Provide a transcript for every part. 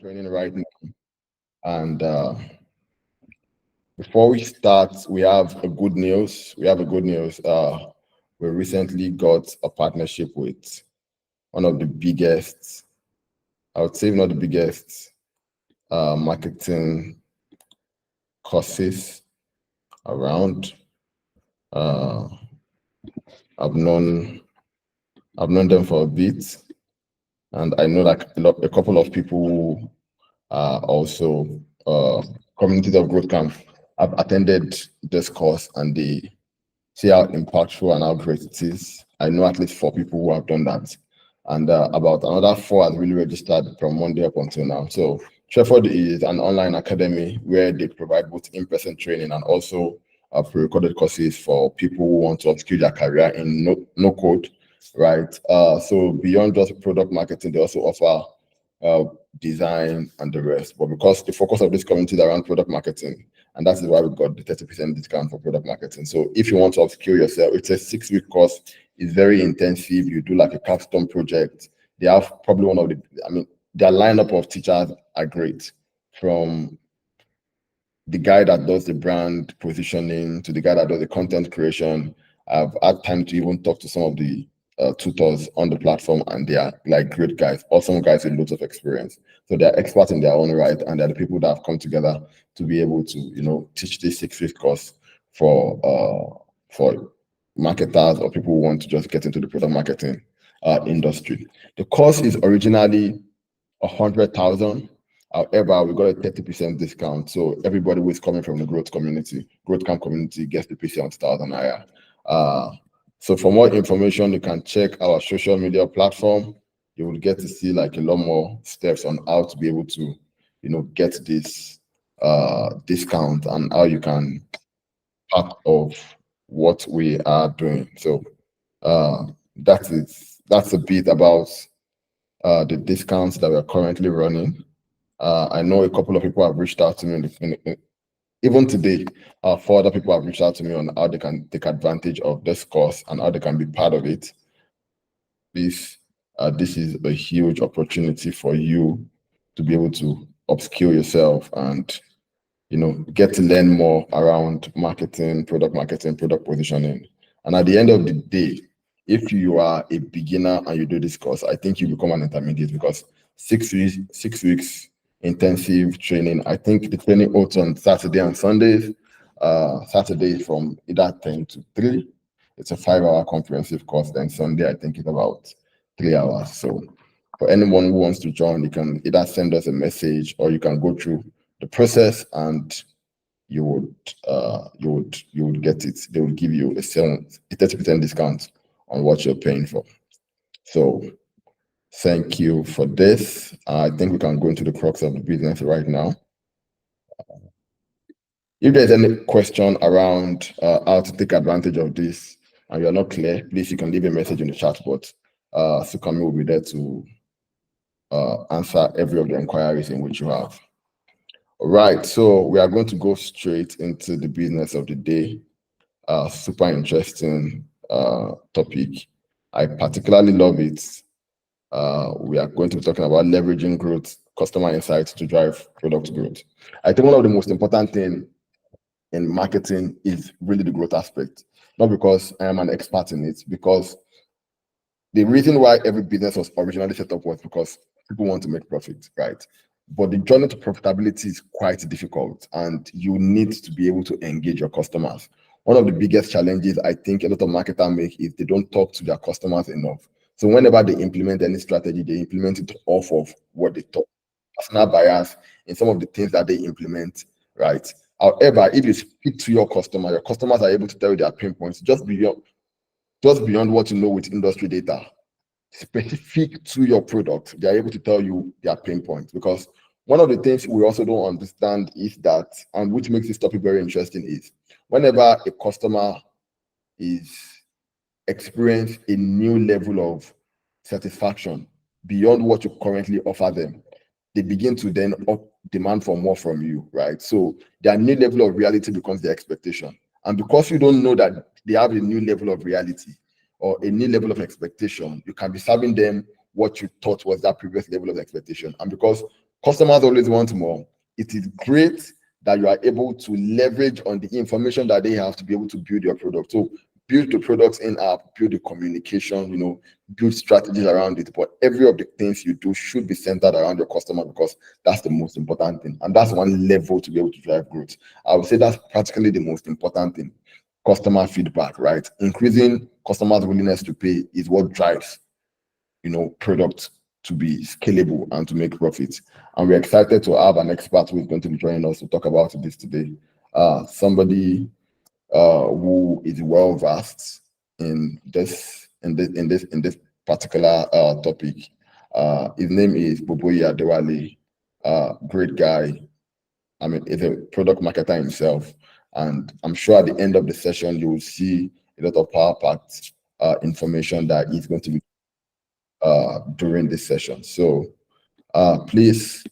training right now. And before we start, we have a good news. We recently got a partnership with one of the biggest, I would say not the biggest, marketing courses around. I've known them for a bit, and I know like a couple of people who are also communities of growth camp have attended this course, and they see how impactful and how great it is. I know at least 4 people who have done that, and about another 4 have really registered from Monday up until now. So Trefford is an online academy where they provide both in-person training and also pre-recorded courses for people who want to upskill their career in no code, right? So beyond just product marketing, they also offer design and the rest. But because the focus of this community is around product marketing, and that's why we got the 30% discount for product marketing. So if you want to upskill yourself, it's a 6-week course. It's very intensive. You do like a capstone project. They have probably one of the, their lineup of teachers are great, from the guy that does the brand positioning to the guy that does the content creation. I've had time to even talk to some of the tutors on the platform, and they are like great guys, awesome guys with loads of experience. So they're experts in their own right, and they're the people that have come together to be able to, teach this 6-week course for marketers or people who want to just get into the product marketing industry. The course is originally 100,000. However, we got a 30% discount. So everybody who is coming from the growth camp community gets the PC on 1,000 higher. So for more information, you can check our social media platform. You will get to see like a lot more steps on how to be able to, get this discount and how you can part of what we are doing. So that's a bit about the discounts that we're currently running. I know a couple of people have reached out to me even today. 4 other people have reached out to me on how they can take advantage of this course and how they can be part of it. This is a huge opportunity for you to be able to upskill yourself and get to learn more around marketing, product positioning. And at the end of the day, if you are a beginner and you do this course, I think you become an intermediate, because 6 weeks intensive training. I think the training holds on Saturday and Sundays. Saturday from either 10 to 3. It's a 5-hour comprehensive course. Then Sunday, I think it's about 3 hours. So for anyone who wants to join, you can either send us a message or you can go through the process and you would get it. They will give you a 30% discount on what you're paying for. So thank you for this. I think we can go into the crux of the business right now. If there's any question around how to take advantage of this and you're not clear, please, you can leave a message in the chat box. Sukami will be there to answer every of the inquiries in which you have. All right, so we are going to go straight into the business of the day. Super interesting topic. I particularly love it. We are going to be talking about leveraging growth, customer insights to drive product growth. I think one of the most important things in marketing is really the growth aspect. Not because I am an expert in it, because the reason why every business was originally set up was because people want to make profit, right? But the journey to profitability is quite difficult, and you need to be able to engage your customers. One of the biggest challenges I think a lot of marketers make is they don't talk to their customers enough. So whenever they implement any strategy, they implement it off of what they thought. Personal bias in some of the things that they implement, right? However, if you speak to your customers are able to tell you their pain points just beyond what you know with industry data, specific to your product. They are able to tell you their pain points. Because one of the things we also don't understand is that, and which makes this topic very interesting, is whenever a customer is experience a new level of satisfaction beyond what you currently offer them, they begin to then demand for more from you, right? So their new level of reality becomes the expectation. And because you don't know that they have a new level of reality or a new level of expectation, you can be serving them what you thought was that previous level of expectation. And because Customers always want more. It is great that you are able to leverage on the information that they have to be able to build your product. So build the products in app, build the communication, build strategies around it. But every of the things you do should be centered around your customer, because that's the most important thing. And that's one level to be able to drive growth. I would say that's practically the most important thing. Customer feedback, right? Increasing customers' willingness to pay is what drives, product to be scalable and to make profits. And we're excited to have an expert who is going to be joining us to talk about this today. Somebody who is well versed in this particular topic. His name is Boboye Adewale. Great guy. I mean, he's a product marketer himself, and I'm sure at the end of the session you will see a lot of power-packed information that he's going to be during this session. So please,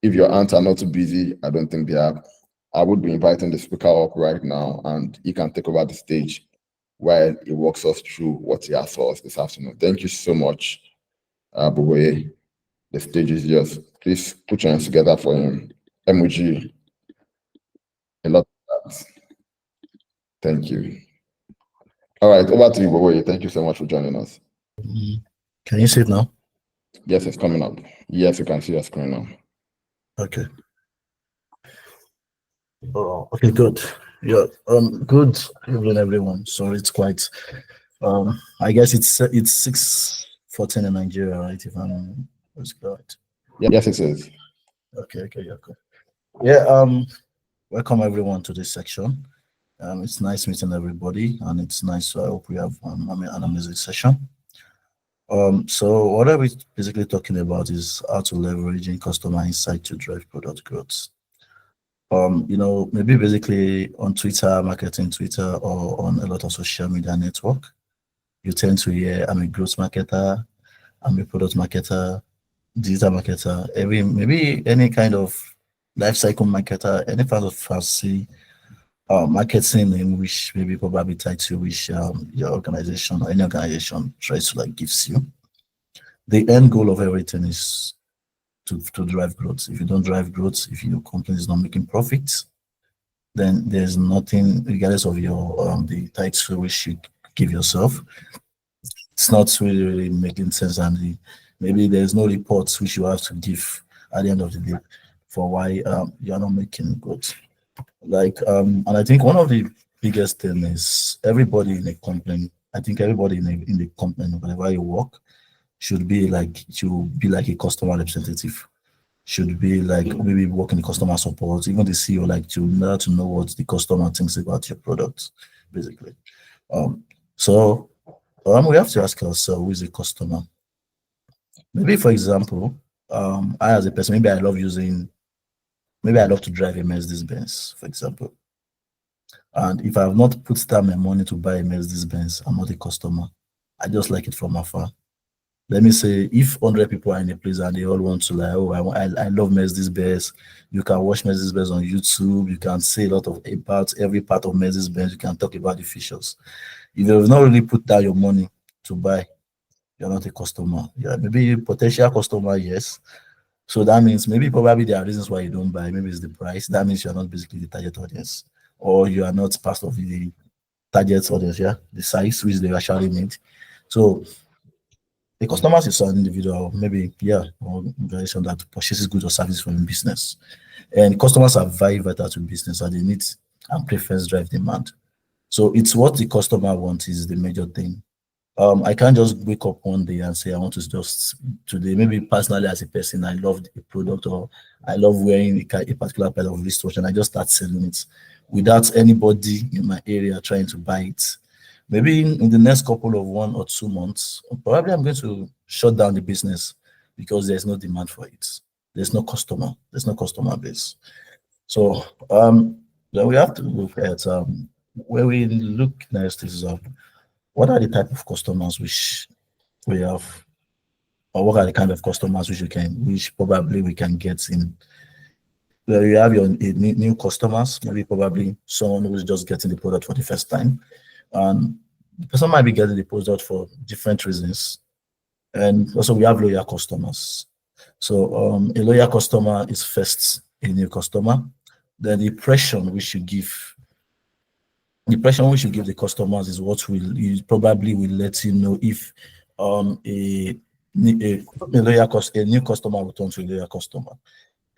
if your hands are not too busy, I don't think they are, I would be inviting the speaker up right now, and he can take over the stage while he walks us through what he has for us this afternoon. Thank you so much, Boboye. The stage is yours. Please put your hands together for him. Emoji. A lot of that. Thank you. All right, over to you, Boboye. Thank you so much for joining us. Can you see it now? Yes, it's coming up. Yes, you can see your screen now. Okay. Oh, okay, good. Yeah. Good evening, everyone. So it's quite. I guess it's 6:14 in Nigeria, right? If I'm correct. Yes, it is. Okay. Yeah. Cool. Yeah. Welcome everyone to this section. It's nice meeting everybody, and it's nice. So I hope we have an amazing session. So what are we basically talking about is how to leveraging customer insight to drive product growth. Maybe basically on Twitter, marketing Twitter, or on a lot of social media network, you tend to hear, I'm a growth marketer, I'm a product marketer, digital marketer, maybe any kind of life cycle marketer, any kind of fancy marketing in which maybe probably tied to which your organization or any organization tries to gives you. The end goal of everything is to drive growth. If you don't drive growth, if your company is not making profits, then there's nothing, regardless of your the title which you give yourself, it's not really making sense, and maybe there's no reports which you have to give at the end of the day for why you're not making growth. And I think one of the biggest thing is everybody in a company. I think everybody in the company, wherever you work, should be like a customer representative. Should be maybe work in customer support, even the CEO, to know what the customer thinks about your product, basically. We have to ask ourselves, who is a customer? Maybe, for example, I as a person, maybe I love to drive a Mercedes-Benz, for example. And if I have not put down my money to buy a Mercedes-Benz, I'm not a customer. I just like it from afar. Let me say, if 100 people are in a place and they all want to I love Mercedes-Benz, you can watch Mercedes-Benz on YouTube, you can say a lot about every part of Mercedes-Benz, you can talk about the features. If you have not really put down your money to buy, you're not a customer. Yeah, maybe a potential customer, yes. So that means probably there are reasons why you don't buy. Maybe it's the price. That means you're not basically the target audience, or you are not part of the target audience, yeah, the size which they actually need. So the customer is an individual, maybe, or organization that purchases goods or services from business. And customers are very vital to business, and they need and preference drive demand. So it's what the customer wants is the major thing. I can't just wake up one day and say I want to just today. Maybe personally as a person, I love a product, or I love wearing a particular pair of wristwatch, and I just start selling it without anybody in my area trying to buy it. Maybe in the next couple of 1 or 2 months, probably I'm going to shut down the business because there's no demand for it. There's no customer. There's no customer base. So then we have to look at where we look next is what are the type of customers which we have, or what are the kind of customers which probably we can get in. Where you have your new customers, maybe probably someone who's just getting the product for the first time, and the person might be getting the product for different reasons. And also we have loyal customers. So a loyal customer is first a new customer. Then the impression we should give the customers is what will you probably will let you know if a new customer will turn to a loyal customer.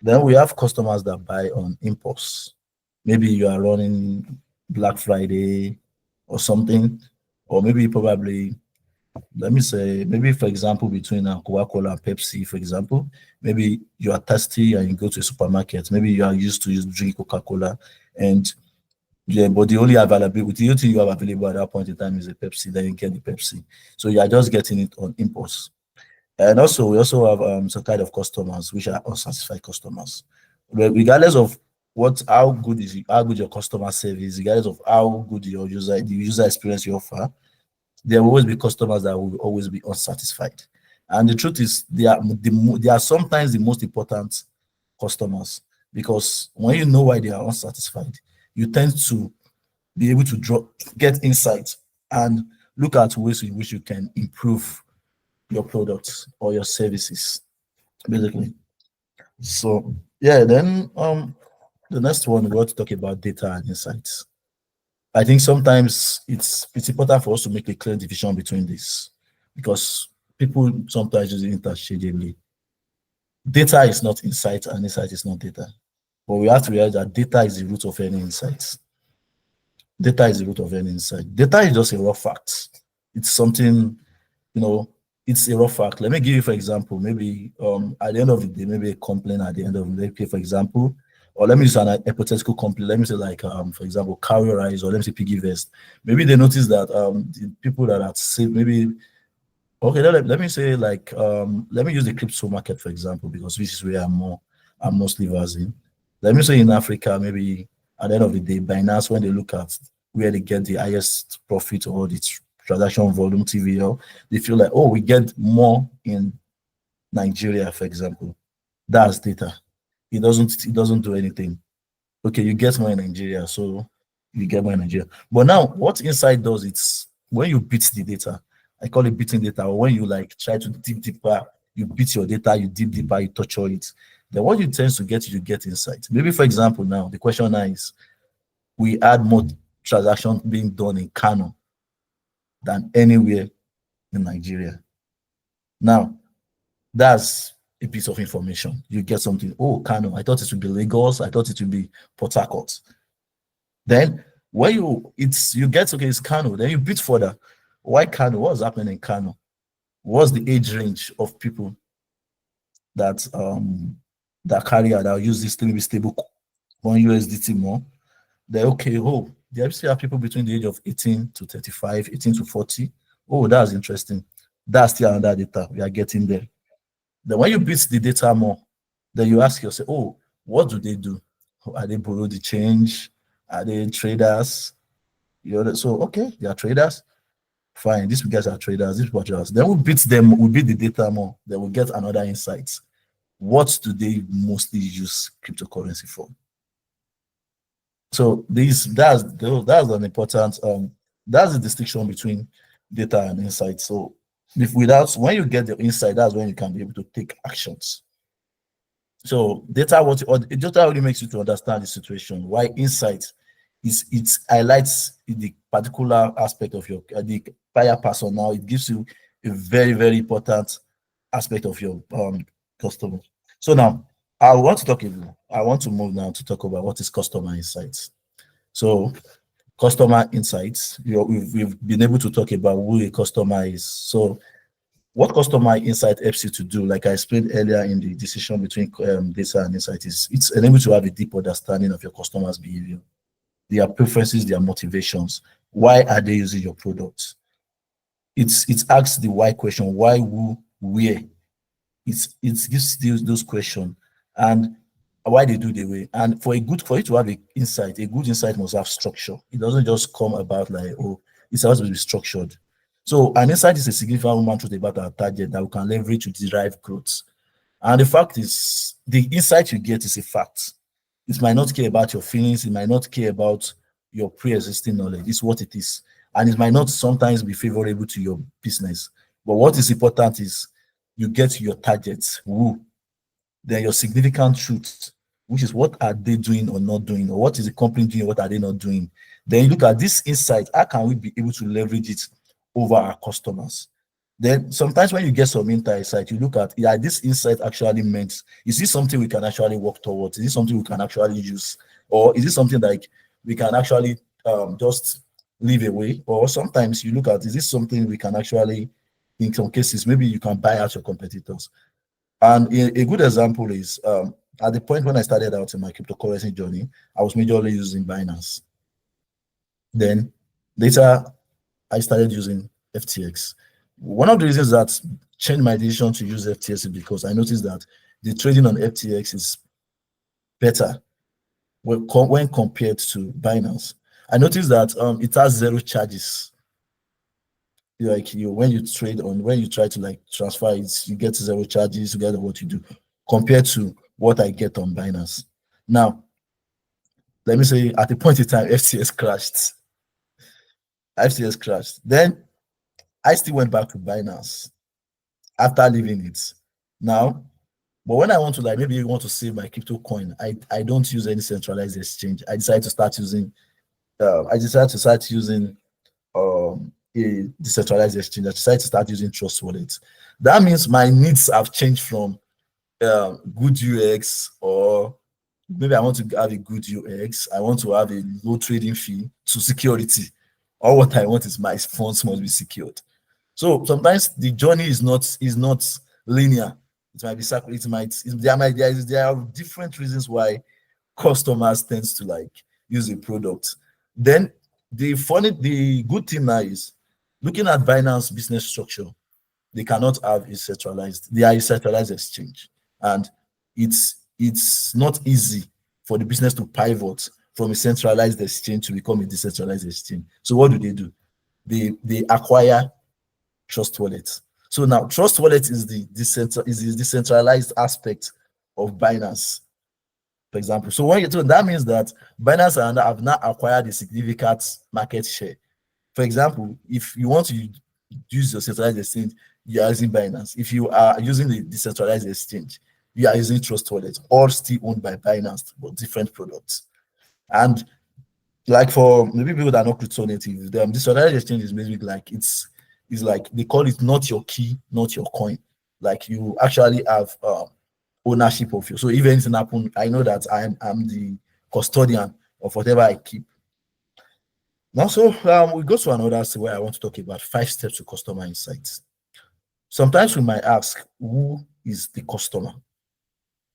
Then we have customers that buy on impulse. Maybe you are running Black Friday or something, or maybe probably let me say maybe for example between Coca-Cola and Pepsi, for example, maybe you are thirsty and you go to a supermarket. Maybe you are used to drink Coca-Cola, and yeah, but the only availability, the only thing you have available at that point in time is a Pepsi. Then you get the Pepsi, so you are just getting it on impulse. And also, we also have some kind of customers which are unsatisfied customers. Regardless of how good your customer service, regardless of how good the user experience you offer, there will always be customers that will always be unsatisfied. And the truth is, they are sometimes the most important customers, because when you know why they are unsatisfied, you tend to be able to get insight and look at ways in which you can improve your products or your services, basically. So yeah, then the next one we want to talk about data and insights. I think sometimes it's important for us to make a clear division between this, because people sometimes use it interchangeably. Data is not insight and insight is not data. But we have to realize that data is the root of any insight. Data is the root of any insight. Data is just a raw fact. It's something, you know, it's a raw fact. Let me give you, for example, maybe at the end of the day, maybe a complaint at the end of the day, okay, for example, or let me use an hypothetical complaint. Let me say like, for example, Cowrie Rice, or let me say Piggy Vest. Maybe they notice that the people that are safe, maybe okay, let me say like let me use the crypto market for example, because this is where I'm mostly versed in. Let me say in Africa, maybe at the end of the day, Binance, when they look at where they get the highest profit or the transaction volume TVL, they feel like, oh, we get more in Nigeria, for example. That's data. It doesn't do anything. Okay, you get more in Nigeria, so you get more in Nigeria. But now, what Insight does, it's when you beat the data, I call it beating data, or when you like try to deep deeper, you beat your data, you deep deeper, you torture it. Then what you tend to get, you get insight. Maybe for example, now the question now is, we had more transactions being done in Kano than anywhere in Nigeria. Now, that's a piece of information. You get something. Oh, Kano. I thought it would be Lagos. I thought it would be Port Harcourt. Then when you get okay, it's Kano. Then you beat further. Why Kano? What's happening in Kano? What's the age range of people that carry out that use this thing with stable on USDT more? They're okay. Oh, they still have people between the age of 18 to 35, 18 to 40. Oh, that's interesting. That's still another data. We are getting there. Then when you beat the data more, then you ask yourself, oh, what do they do? Are they borrow the change? Are they traders? So okay, they are traders. Fine, these guys are traders, these people are traders. Then we beat them, we beat the data more, then we get another insight. What do they mostly use cryptocurrency for? So that's an important that's the distinction between data and insight. So if without when you get the insight, that's when you can be able to take actions. So data only makes you to understand the situation. Why insight is it highlights the particular aspect of your the buyer persona. It gives you a very very important aspect of your customer. So now I want to move now to talk about what is customer insights. So customer insights, we've been able to talk about who a customer is. So what customer insight helps you to do, like I explained earlier in the decision between data and insight, is it's enable to have a deep understanding of your customers' behavior, their preferences, their motivations. Why are they using your products? It asks the why question, why, who, where. It gives those questions and why they do the way. And for you to have a insight, a good insight must have structure. It doesn't just come about like, oh, it's supposed to be structured. So an insight is a significant human truth about our target that we can leverage to derive growth. And the fact is, the insight you get is a fact. It might not care about your feelings, it might not care about your pre-existing knowledge. It's what it is. And it might not sometimes be favorable to your business. But what is important is you get your targets. Who? then your significant truth, which is what are they doing or not doing, or what is the company doing, what are they not doing. Then you look at this insight, how can we be able to leverage it over our customers? Then sometimes when you get some insight, you look at, yeah, this insight actually meant, is this something we can actually work towards? Is this something we can actually use? Or is this something like we can actually just leave away? Or sometimes you look at, is this something we can actually, in some cases, maybe you can buy out your competitors. And a good example is at the point when I started out in my cryptocurrency journey, I was majorly using Binance. Then later, I started using FTX. One of the reasons that changed my decision to use FTX is because I noticed that the trading on FTX is better when compared to Binance. I noticed that it has zero charges. Like when you trade on, when you try to like transfer it, you get zero charges together what you do compared to what I get on Binance. Now, let me say at the point in time, FTX crashed. FTX crashed. Then I still went back to Binance after leaving it. Now, but when I want to like maybe you want to save my crypto coin, I don't use any centralized exchange. I decided to start using a decentralized exchange. I decided to start using Trust Wallet. That means my needs have changed from good UX, or maybe I want to have a good UX. I want to have a low trading fee to security. All what I want is my funds must be secured. So sometimes the journey is not linear. It might be it might there are different reasons why customers tends to like use a product. Then the good thing now is looking at Binance business structure, they cannot have a centralized, they are a centralized exchange. And it's not easy for the business to pivot from a centralized exchange to become a decentralized exchange. So what do? They acquire Trust Wallet. So now Trust Wallet is the decentralized aspect of Binance, for example. So that means that Binance have now acquired a significant market share. For example, if you want to use your centralized exchange, you are using Binance. If you are using the decentralized exchange, you are using Trust Wallet, all still owned by Binance, but different products. And like for maybe people that are not crypto native, the decentralized exchange is basically like it's like they call it not your key, not your coin. Like you actually have ownership of you. So if anything happen, I know that I'm the custodian of whatever I keep. Now, so we go to another where I want to talk about 5 steps to customer insights. Sometimes we might ask, who is the customer?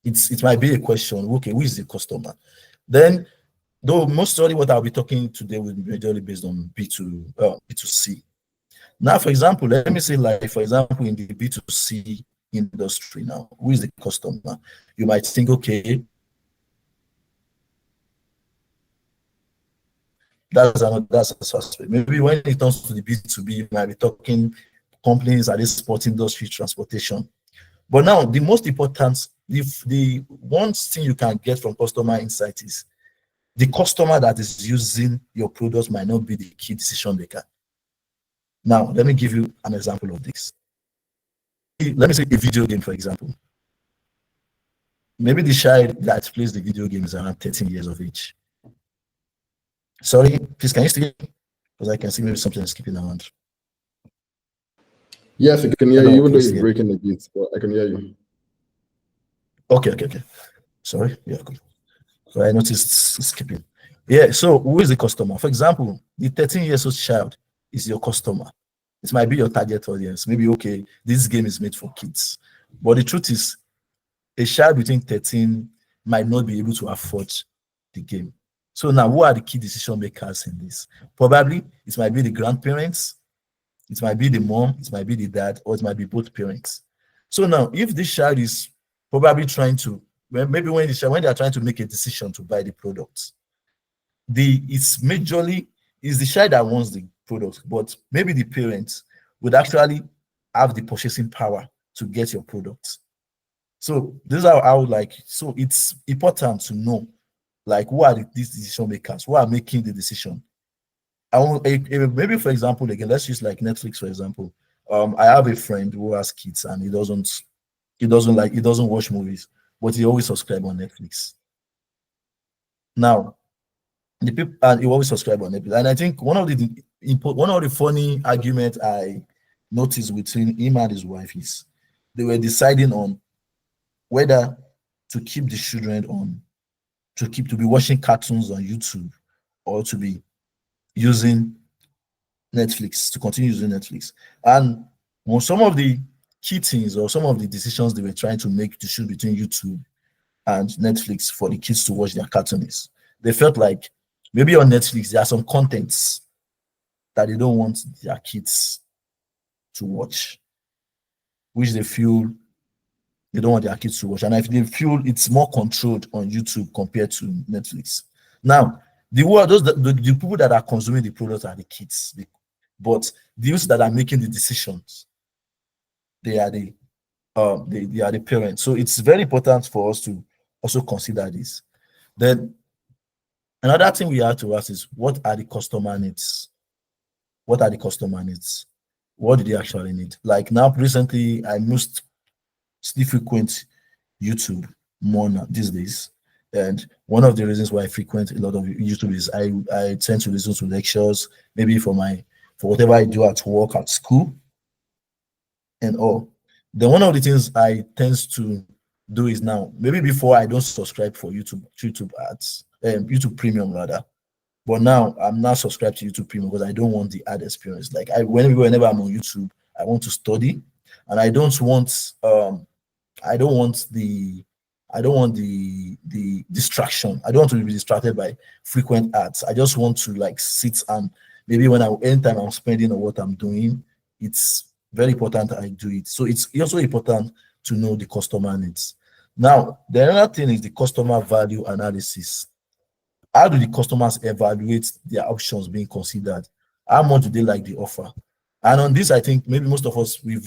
It might be a question, okay, who is the customer? Then, though mostly what I'll be talking today will be majorly based on B2C. Now, for example, let me say, like, for example, in the B2C industry now, who is the customer? You might think, okay, that's a aspect. Maybe when it comes to the B2B, you might be talking companies at the sports industry, transportation. But now, the most important, the one thing you can get from customer insight is the customer that is using your product might not be the key decision maker. Now, let me give you an example of this. Let me say a video game, for example. Maybe the child that plays the video game is around 13 years of age. Sorry, please, can you still, because I can see maybe something is skipping around. Yes, I can hear Hello, you, even though please, it's breaking a bit, but I can hear you. Okay. Sorry, yeah, good. So I noticed it's skipping. Yeah, so who is the customer? For example, the 13 years old child is your customer. It might be your target audience. Maybe, okay, this game is made for kids. But the truth is, a child between 13 might not be able to afford the game. So now, who are the key decision makers in this? Probably it might be the grandparents, it might be the mom, it might be the dad, or it might be both parents. So now, if this child is probably trying to, maybe when they are trying to make a decision to buy the product, it's majorly is the child that wants the product, but maybe the parents would actually have the purchasing power to get your product. So this is how I would like. So it's important to know, like, who are these decision makers, who are making the decision. Maybe for example, again, let's use like Netflix for example. I have a friend who has kids and he doesn't watch movies. but he always subscribe on Netflix. Now, the people and he always subscribe on Netflix. And I think one of the funny arguments I noticed between him and his wife is they were deciding on whether to keep the children on to be watching cartoons on YouTube or to be using Netflix, to continue using Netflix. And on some of the key things or some of the decisions they were trying to make to choose between YouTube and Netflix for the kids to watch their cartoons, they felt like maybe on Netflix there are some contents that they don't want their kids to watch, which they feel they don't want their kids to watch. And if they feel it's more controlled on YouTube compared to Netflix. Now, the people that are consuming the product are the kids, but those that are making the decisions, they are they are the parents. So it's very important for us to also consider this. Then another thing we have to ask is, what are the customer needs? What are the customer needs? What do they actually need? Like now, recently, I most still frequent YouTube more now, these days. And one of the reasons why I frequent a lot of YouTube is I tend to listen to lectures, maybe for whatever I do at work, at school, and all. Then one of the things I tend to do is now, maybe before I don't subscribe for YouTube ads, YouTube Premium rather. But now I'm not subscribed to YouTube Premium because I don't want the ad experience. Like whenever I'm on YouTube, I want to study, and I don't want the distraction. I don't want to be distracted by frequent ads. I just want to like sit and maybe anytime I'm spending on what I'm doing, it's very important that I do it. So it's also important to know the customer needs. Now, the other thing is the customer value analysis. How do the customers evaluate their options being considered? How much do they like the offer? And on this, I think maybe most of us we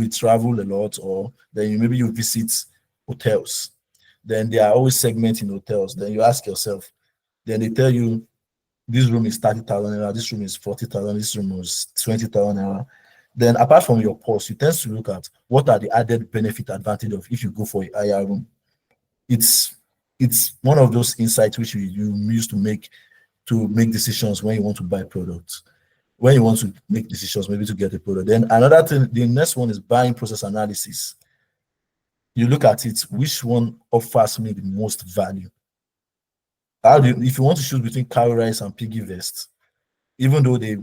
travel a lot, or then maybe you visit hotels. Then there are always segments in hotels. Then you ask yourself, then they tell you this room is 30,000 naira, this room is 40,000, this room is 20,000 naira. Then apart from your cost, you tend to look at what are the added benefit advantage of if you go for a higher room. It's one of those insights which you use to make decisions when you want to buy products, when you want to make decisions maybe to get a product. Then another thing, the next one is buying process analysis. You look at it, which one offers me the most value? If you want to choose between cowrie rice and piggy vest, even though they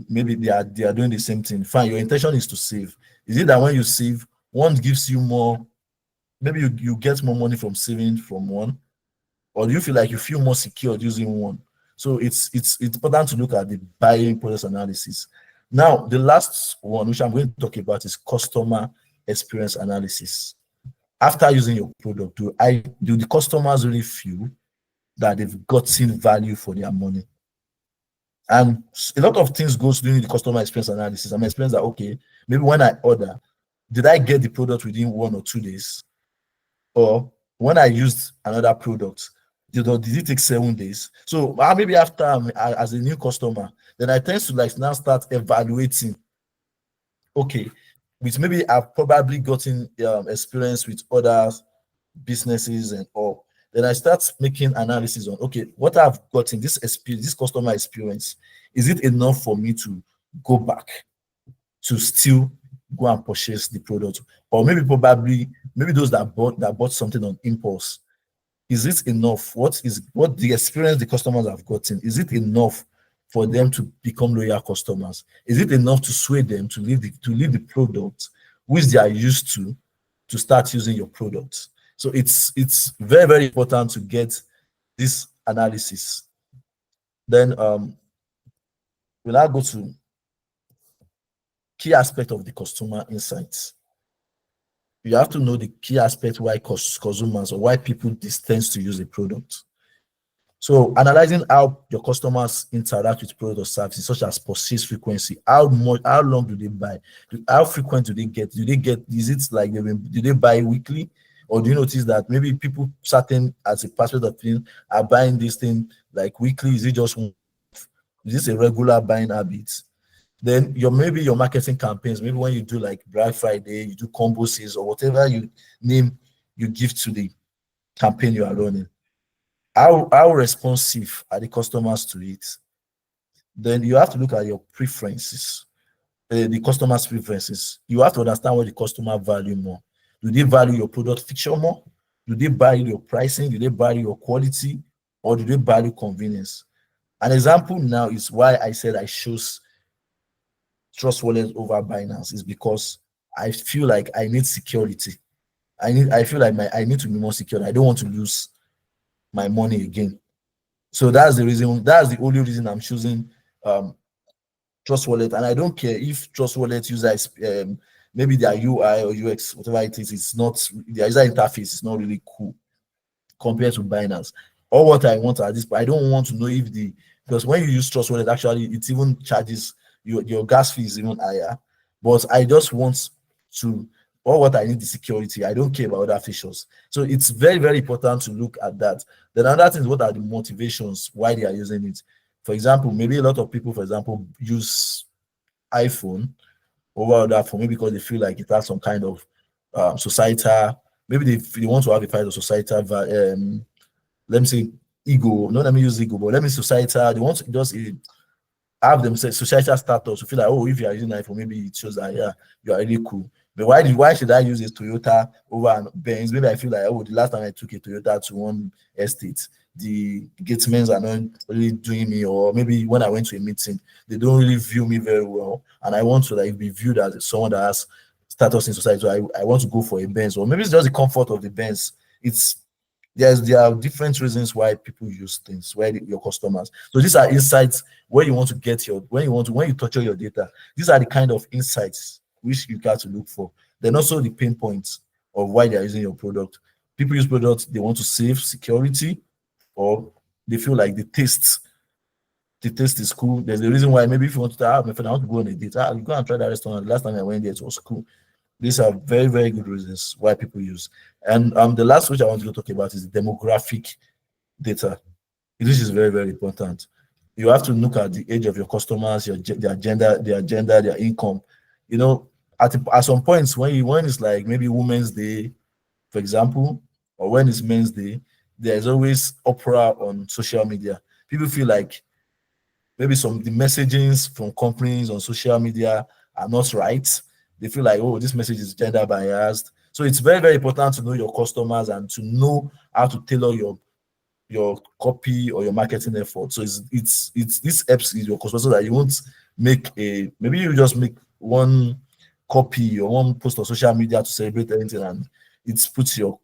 are doing the same thing, fine, your intention is to save. Is it that when you save, one gives you more, maybe you get more money from saving from one, or do you feel like you feel more secure using one? So it's important to look at the buying process analysis. Now, the last one, which I'm going to talk about, is customer experience analysis. After using your product, do the customers really feel that they've gotten value for their money? And a lot of things goes during the customer experience analysis. I'm experiencing that, okay, maybe when I order, did I get the product within 1 or 2 days? Or when I used another product, did it take 7 days? So maybe after as a new customer, then I tend to like now start evaluating. Okay, which maybe I've probably gotten experience with other businesses and all. Then I start making analysis on, okay, what I've gotten, this customer experience, is it enough for me to go back to still go and purchase the product? Or maybe those that bought something on impulse, is it enough? What the experience the customers have gotten, is it enough for them to become loyal customers? Is it enough to sway them to leave the product which they are used to start using your product? So it's very, very important to get this analysis. Then we'll now go to key aspect of the customer insights. You have to know the key aspect why consumers or why people tend to use a product. So analyzing how your customers interact with product or services, such as purchase frequency, how long do they buy, how frequent do they get? Is it like do they buy weekly, or do you notice that maybe people certain as a perspective of thing are buying this thing like weekly? Is it just one? Is this a regular buying habit? Then maybe your marketing campaigns, maybe when you do like Black Friday, you do combo sales or whatever you give to the campaign you are running. How responsive are the customers to it? Then you have to look at your preferences, the customer's preferences. You have to understand what the customer value more. Do they value your product feature more? Do they value your pricing? Do they value your quality? Or do they value convenience? An example now is why I said I chose Trust Wallet over Binance is because I feel like I need security. I feel like I need to be more secure. I don't want to lose my money again. So that's the reason. That's the only reason I'm choosing um, Trust Wallet, and I don't care if Trust Wallet users maybe their UI or UX, whatever it is, it's not their user interface is not really cool compared to Binance. All what I want at this, but I don't want to know if the because when you use Trust Wallet, actually it even charges your gas fee is even higher. But I just want to all what I need is security. I don't care about other features. So it's very, very important to look at that. Then another thing is what are the motivations why they are using it. For example, maybe a lot of people, for example, use iPhone over other phone, maybe because they feel like it has some kind of societal, maybe they want to have a kind of societal let me say ego, not let me use ego, but let me societal, they want to just have them say societal status to feel like, oh, if you are using iPhone, maybe it shows that yeah, you are really cool. But why should I use a Toyota over an Benz? Maybe I feel like, oh, the last time I took a Toyota to one estate, the gatemen are not really doing me, or maybe when I went to a meeting, they don't really view me very well, and I want to like be viewed as someone that has status in society. So I want to go for a Benz, or maybe it's just the comfort of the Benz. It's there are different reasons why people use things, why your customers. So these are insights where you want to get your when you touch your data. These are the kind of insights which you got to look for. Then also the pain points of why they are using your product. People use products they want to save security, or they feel like the taste is cool. There's a reason why maybe if you want to have my friend, I want to go on a date. You go and try that restaurant. The last time I went there, it was cool. These are very, very good reasons why people use. And the last which I want to talk about is the demographic data. This is very, very important. You have to look at the age of your customers, their gender, their income. You know, at some points when it's like maybe Women's Day, for example, or when it's Men's Day, there's always opera on social media. People feel like maybe some the messagings from companies on social media are not right. They feel like, oh, this message is gender biased. So it's very, very important to know your customers and to know how to tailor your copy or your marketing effort. So it's this helps your customers so that you won't make a maybe you just make one copy or one post on social media to celebrate anything, and it puts your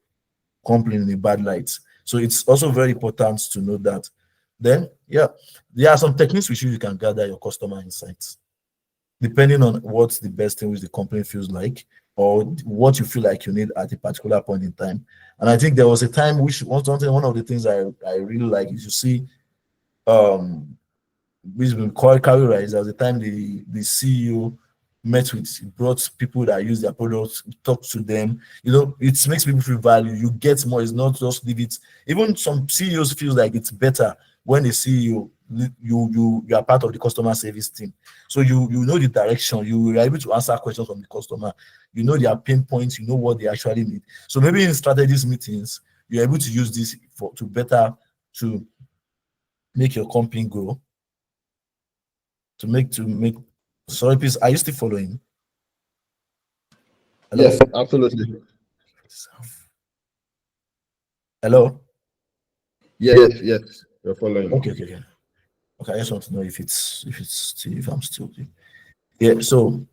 company in a bad light. So it's also very important to know that. Then, yeah, there are some techniques which you can gather your customer insights, depending on what's the best thing which the company feels like, or what you feel like you need at a particular point in time. And I think there was a time which one of the things I really like is you see um which been called carry rise. There was a time the CEO met with brought people that use their products, talk to them. You know, it makes people feel value. You get more. It's not just leave it. Even some CEOs feel like it's better when the CEO you are part of the customer service team. So you know the direction. You are able to answer questions from the customer. You know their pain points. You know what they actually need. So maybe in strategies meetings, you're able to use this for to better to make your company grow to make sorry please are you still following? Hello? Yes, absolutely. Hello? Yes, yes, you're following. Okay, I just want to know if it's still if I'm still there. Yeah, so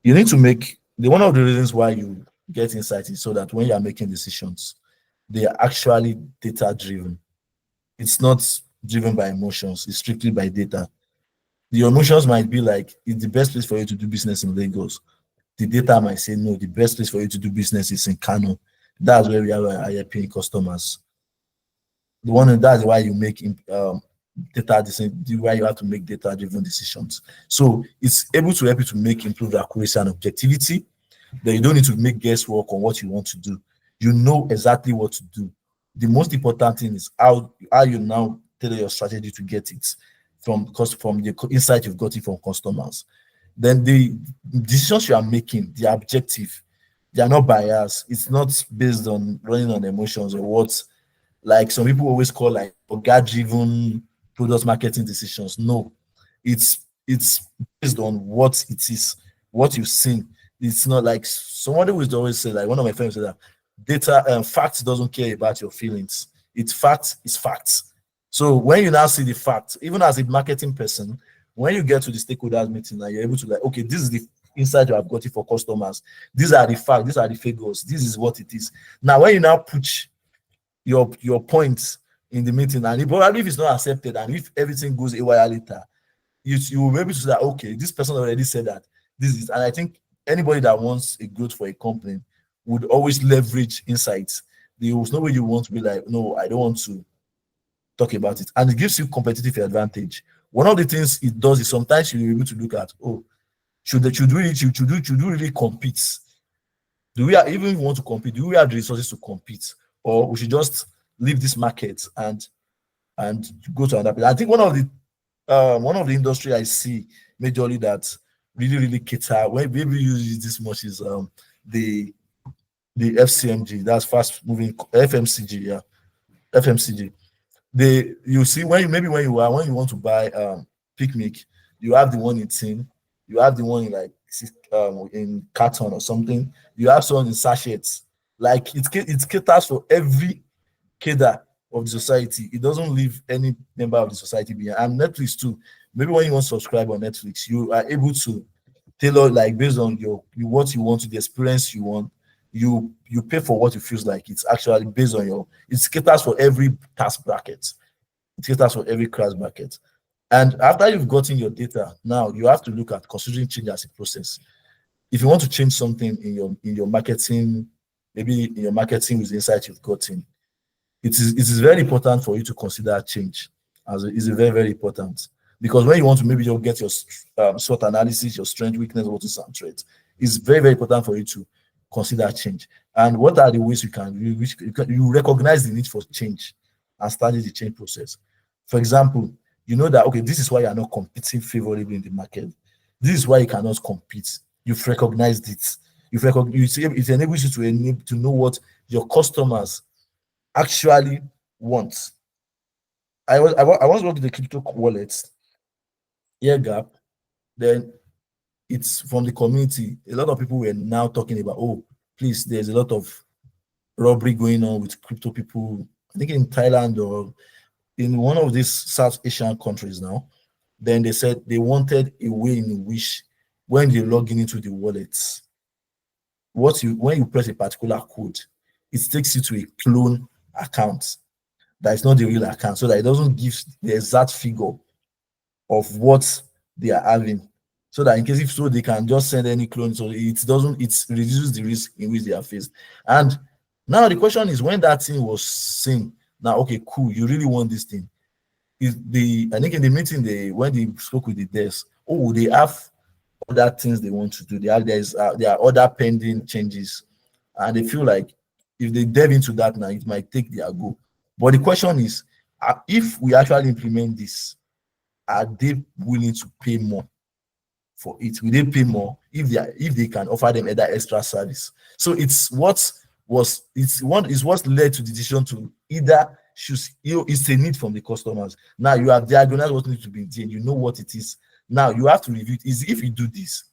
you need to make the one of the reasons why you get insight is so that when you are making decisions they are actually data driven. It's not driven by emotions, it's strictly by data. The emotions might be like it's the best place for you to do business in Lagos. The data might say no, the best place for you to do business is in Kano. That's where we have our higher paying customers. That's why you make data why you have to make data driven decisions. So it's able to help you to make improved accuracy and objectivity. Then you don't need to make guesswork on what you want to do. You know exactly what to do. The most important thing is how you now tailor your strategy to get it from the insight you've got it from customers. Then the decisions you are making, they are not biased. It's not based on running on emotions or what like some people always call like God-driven product marketing decisions. No, it's based on what it is, what you've seen. It's not like somebody would always say, like one of my friends said that data facts doesn't care about your feelings. It's fact is facts. So when you now see the fact, even as a marketing person, when you get to the stakeholders meeting and you're able to like, okay, this is the insight you have got it for customers. These are the facts, these are the figures, this is what it is. Now, when you now push your points in the meeting, and probably if it's not accepted, and if everything goes a while later, you will be able to say, okay, this person already said that. This is, and I think anybody that wants a growth for a company would always leverage insights. There's no way you want to be like, no, I don't want to talk about it. And it gives you competitive advantage. One of the things it does is sometimes you're able to look at, oh, should we really compete? Do we even want to compete? Do we have the resources to compete? Or we should just leave this market and go to another place? I think one of the industry I see majorly that really cater when maybe use this much is the FCMG, that's fast moving FMCG, yeah, FMCG. They you see when you maybe when you want to buy picnic, you have the one in tin, you have the one in like in carton or something, you have some in sachets. Like it caters for every cadre of the society. It doesn't leave any member of the society behind. And Netflix too. Maybe when you want to subscribe on Netflix, you are able to tailor like based on what you want to the experience you want. You pay for what it feels like. It's actually based on it caters for every task bracket. It caters for every class bracket. And after you've gotten your data, now you have to look at considering change as a process. If you want to change something in your marketing, maybe in your marketing with the insight you've gotten, it is very important for you to consider change as is very important, because when you want to maybe you'll get your SWOT analysis, your strength, weakness, what is and threat, it's very important for you to consider change. And what are the ways you recognize the need for change and starting the change process? For example, you know that okay, this is why you are not competing favorably in the market. This is why you cannot compete. You've recognized it. It enables you to know what your customers actually want. I once worked with the crypto wallets, ear gap. Then it's from the community. A lot of people were now talking about, oh, please, there's a lot of robbery going on with crypto people. I think in Thailand or in one of these South Asian countries now. Then they said they wanted a way in which when you log in into the wallets, when you press a particular code, it takes you to a clone account that is not the real account, so that it doesn't give the exact figure of what they are having. So that in case if so, they can just send any clone, so it reduces the risk in which they are faced. And now the question is, when that thing was seen, now okay, cool, you really want this thing. I think in the meeting when they spoke with the devs, oh, they have other things they want to do. There are other pending changes, and they feel like if they delve into that now, it might take their go. But the question is, if we actually implement this, are they willing to pay more for it? Will they pay more if they can offer them either extra service? So it's what led to the decision to either choose. It's a need from the customers. Now you have diagnosed what needs to be done. You know what it is. Now you have to review it. If you do this,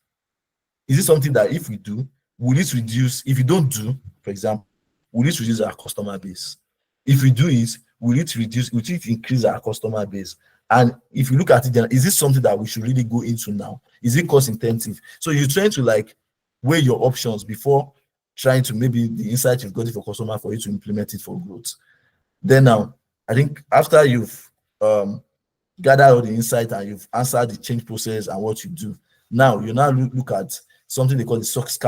is it something that if we do, will it reduce? If you don't do, for example, will it reduce our customer base? If we do it, will it increase our customer base? And if you look at it, is this something that we should really go into now? Is it cost intensive? So you're trying to like weigh your options before trying to maybe the insight you've got it for customer for you to implement it for growth. Then now, I think after you've gathered all the insight and you've answered the change process and what you do, now you now look at something they call the SOX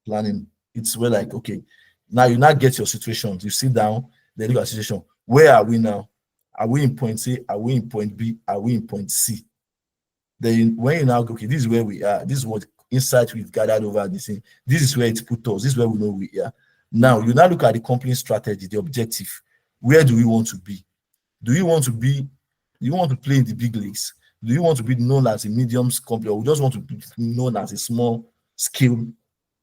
planning. It's where like, okay, now you now get your situation. You sit down, then look at the situation. Where are we now? Are we in point A? Are we in point B? Are we in point C? Then when you now go, okay, this is where we are. This is what insight we've gathered over this thing. This is where it's put us. This is where we know we are. Now you now look at the company strategy, the objective. Where do we want to be? Do you want to play in the big leagues? Do you want to be known as a medium company, or we just want to be known as a small scale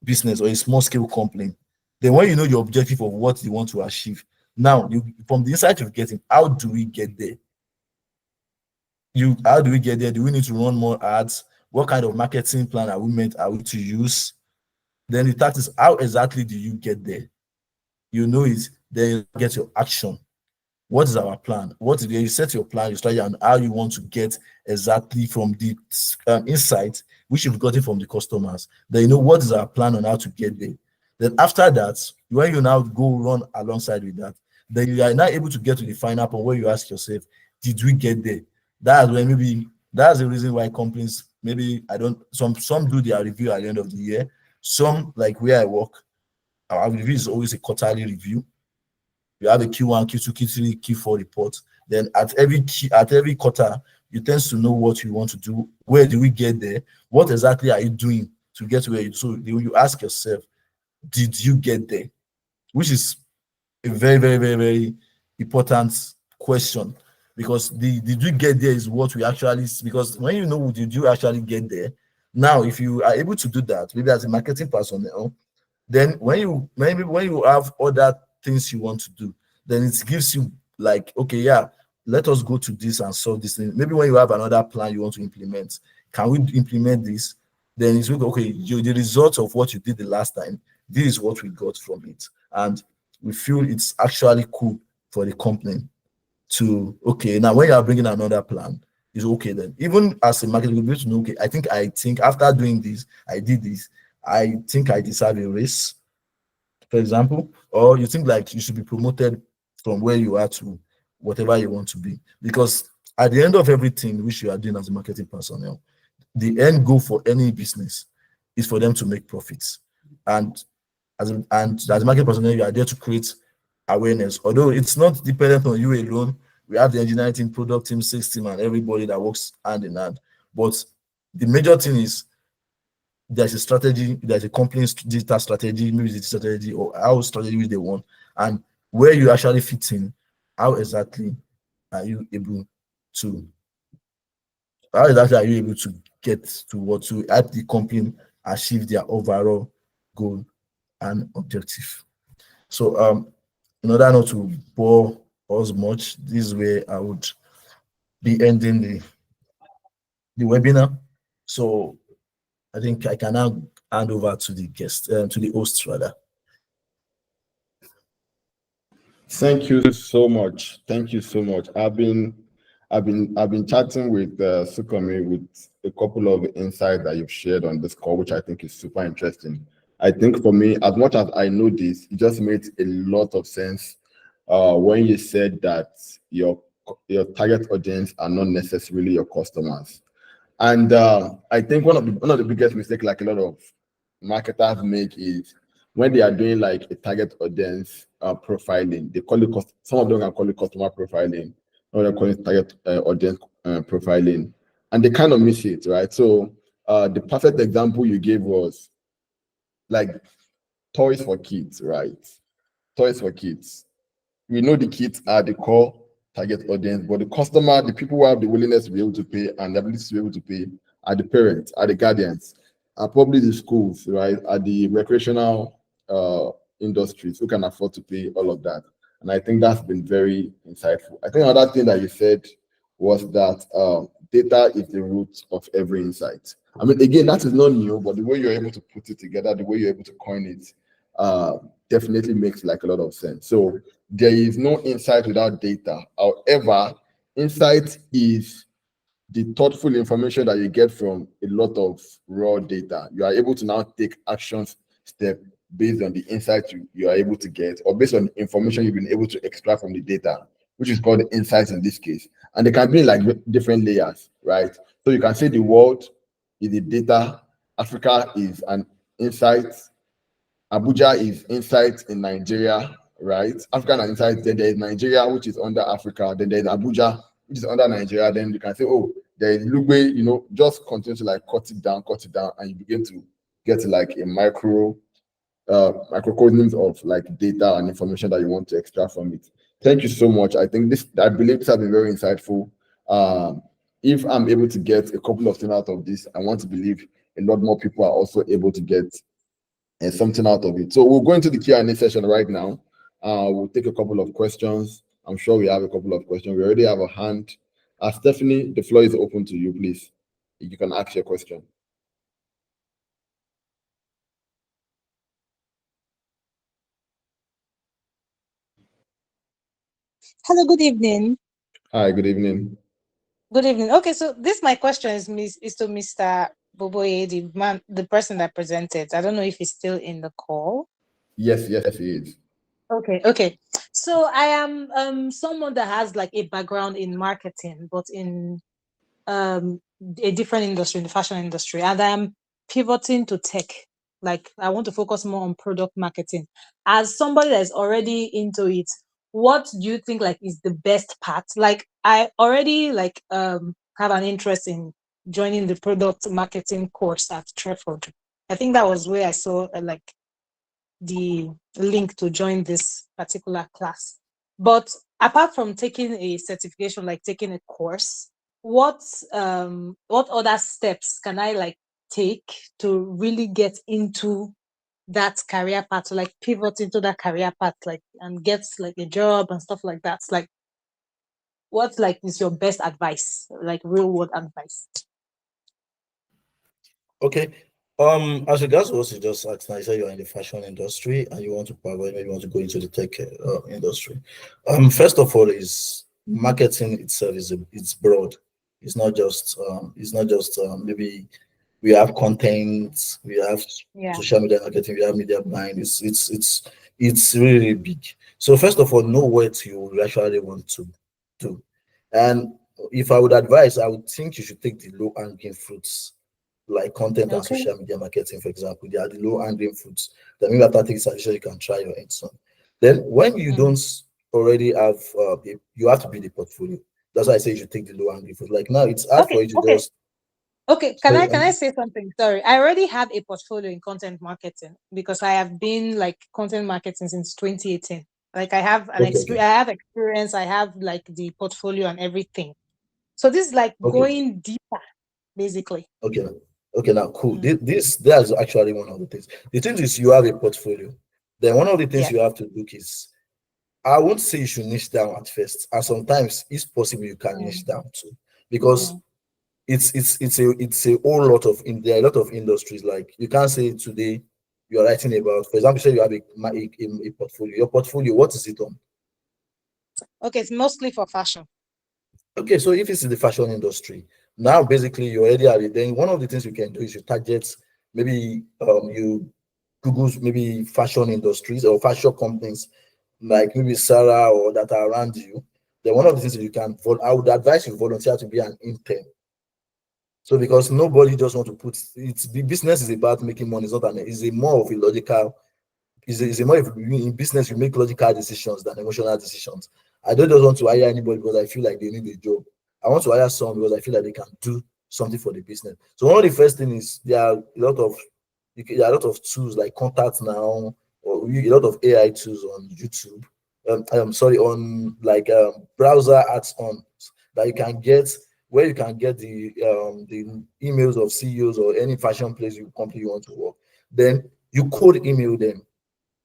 business or a small scale company? Then when you know your objective of what you want to achieve, Now, you from the insight you're getting, how do we get there? How do we get there? Do we need to run more ads? What kind of marketing plan are we to use? Then the task is, how exactly do you get there? You know it, then you get your action. What is our plan? What is you set your plan, your strategy, and how you want to get exactly from the insight which you've gotten from the customers. Then you know what is our plan on how to get there. Then after that, when you now go run alongside with that, then you are now able to get to the final point where you ask yourself, did we get there? That's when maybe that's the reason why companies, maybe I don't, some do their review at the end of the year. Some, like where I work, our review is always a quarterly review. You have a Q1, Q2, Q3, Q4 report. Then at every quarter, you tend to know what you want to do. Where do we get there? What exactly are you doing to get to where you? So you ask yourself, did you get there? Which is a very, very, very, very important question, because the did you get there is what we actually, because when you know did you actually get there, now if you are able to do that, maybe as a marketing personnel, then when you have other things you want to do, then it gives you like, okay, yeah, let us go to this and solve this thing. Maybe when you have another plan you want to implement, can we implement this? Then it's okay, the result of what you did the last time, this is what we got from it, and we feel it's actually cool for the company to, okay, now when you are bringing another plan, it's okay. Then even as a marketer, you'll be able to know, okay, I think after doing this, I did this, I think I deserve a raise, for example, or you think like you should be promoted from where you are to whatever you want to be. Because at the end of everything which you are doing as a marketing personnel, the end goal for any business is for them to make profits. And as a market personnel, you are there to create awareness. Although it's not dependent on you alone, we have the engineering team, product team, sales team, and everybody that works hand in hand. But the major thing is there's a strategy, there's a company's digital strategy, maybe it's a strategy or how strategy which they want, and where you actually fit in, how exactly are you able to how exactly are you able to get to what to help the company achieve their overall goal and objective. So in order not to bore us much, this way I would be ending the webinar. So I think I can now hand over to the guest, to the host rather. Thank you so much. Thank you so much. I've been chatting with Sukomi with a couple of insights that you've shared on this call, which I think is super interesting. I think for me, as much as I know this, it just made a lot of sense when you said that your target audience are not necessarily your customers. And I think one of the biggest mistakes like a lot of marketers make is when they are doing like a target audience profiling, they call it some of them can call it customer profiling, or they call it target audience profiling, and they kind of miss it, right? So the perfect example you gave was like toys for kids, right? Toys for kids. We know the kids are the core target audience, but the customer, the people who have the willingness to be able to pay and the ability to be able to pay are the parents, are the guardians, are probably the schools, right? Are the recreational industries who can afford to pay all of that. And I think that's been very insightful. I think another thing that you said was that data is the root of every insight. I mean, again, that is not new, but the way you're able to put it together, the way you're able to coin it, definitely makes like a lot of sense. So there is no insight without data. However, insight is the thoughtful information that you get from a lot of raw data. You are able to now take action step based on the insights you are able to get, or based on the information you've been able to extract from the data, which is called the insights in this case. And they can be like different layers, right? So you can say the world is the data, Africa is an insight, Abuja is insight in Nigeria, right? African insight, then there is Nigeria, which is under Africa, then there's Abuja, which is under Nigeria. Then you can say, oh, there is Lugbe, just continue to like cut it down, and you begin to get like a microcosms of like data and information that you want to extract from it. Thank you so much. I believe this has been very insightful. If I'm able to get a couple of things out of this, I want to believe a lot more people are also able to get something out of it. So we'll go into the Q&A session right now. We'll take a couple of questions. I'm sure we have a couple of questions. We already have a hand. Stephanie, the floor is open to you, please. You can ask your question. Hello, good evening. Hi, good evening. Good evening. Okay, so this my question is to Mr. Boboye, the person that presented. I don't know if he's still in the call. Yes, yes, he is. Okay. So I am someone that has like a background in marketing, but in um a different industry, in the fashion industry, and I am pivoting to tech. Like I want to focus more on product marketing. As somebody that's already into it, what do you think like is the best part? Like I already like have an interest in joining the product marketing course at Treford. I think that was where I saw like the link to join this particular class. But apart from taking a certification, like taking a course, what other steps can I like take to really get into that career path, to like pivot into that career path, like and get like a job and stuff like that? Like what like is your best advice, like real world advice? Okay. As regards to what you just asked, now you say you're in the fashion industry and you want to provide, maybe you want to go into the tech industry. First of all, is marketing itself is it's broad. It's not just maybe we have content, we have Yeah. social media marketing, we have media buying. It's really big. So first of all, know what you actually want to do. And if I would advise, I would think you should take the low hanging fruits like content and Okay. social media marketing, for example. They are the low hanging fruits. That maybe after taking suggestion, you can try your hands on. Then when you Mm. don't already have, you have to build a portfolio. That's why I say you should take the low hanging fruit. Like now, it's hard for Okay. you to Okay. just Okay, say, can I say something? Sorry, I already have a portfolio in content marketing because I have been like content marketing since 2018. Like I have an okay, experience, I have experience, I have like the portfolio and everything. So this is like okay, going deeper, basically. okay, okay. Now, cool. Mm. That's actually one of the things. The thing is, you have a portfolio. Then one of the things Yeah. you have to look is, I won't say you should niche down at first, and sometimes it's possible you can niche Mm. down too, because Mm. it's a whole lot of there are a lot of industries. Like you can't say today you're writing about, for example, say you have a portfolio. Your portfolio, what is it on? Okay, it's mostly for fashion. Okay, so if it's in the fashion industry, now basically you already have it. Then one of the things you can do is you target, maybe you Google maybe fashion industries or fashion companies like maybe Sarah or that are around you. Then one of the things that I would advise you volunteer to be an intern. So because nobody just want to put it's the business is about making money. It's not an it's a more of a logical is a more of in business you make logical decisions than emotional decisions. I don't just want to hire anybody because I feel like they need a job. I want to hire someone because I feel like they can do something for the business. So one of the first thing is there are a lot of tools like contact now or a lot of AI tools on YouTube. I'm sorry, on like browser ads on that you can get where you can get the emails of CEOs or any fashion place you company you want to work. Then you cold email them.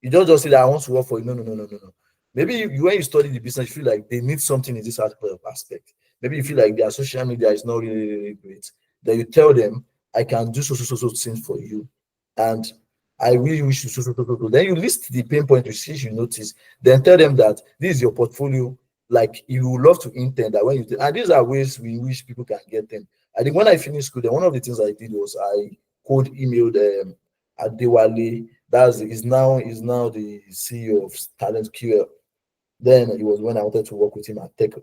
You don't just say that I want to work for you. No, no, no, no, no, no. Maybe when you study the business, you feel like they need something in this aspect. Maybe you feel like their social media is not really, really great. Then you tell them, I can do so things for you. And I really wish to so. Then you list the pain point you see you notice. Then tell them that this is your portfolio. Like you would love to intend that when and these are ways we wish people can get them. I think when I finished school, then one of the things I did was I cold emailed Adewale. Is now the CEO of Talent QL. Then it was when I wanted to work with him at Tech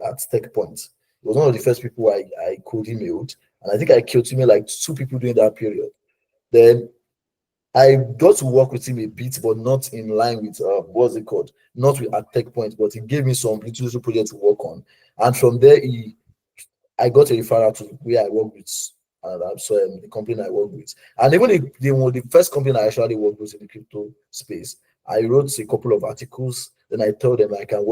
Point. It was one of the first people I cold emailed, and I think I killed email like two people during that period. Then I got to work with him a bit, but not in line with what's it called? Not with at Tech Point, but he gave me some little project to work on, and from there I got a referral to where I work with, and I'm sorry, the company I work with. And even the first company I actually worked with in the crypto space, I wrote a couple of articles. Then I told them I can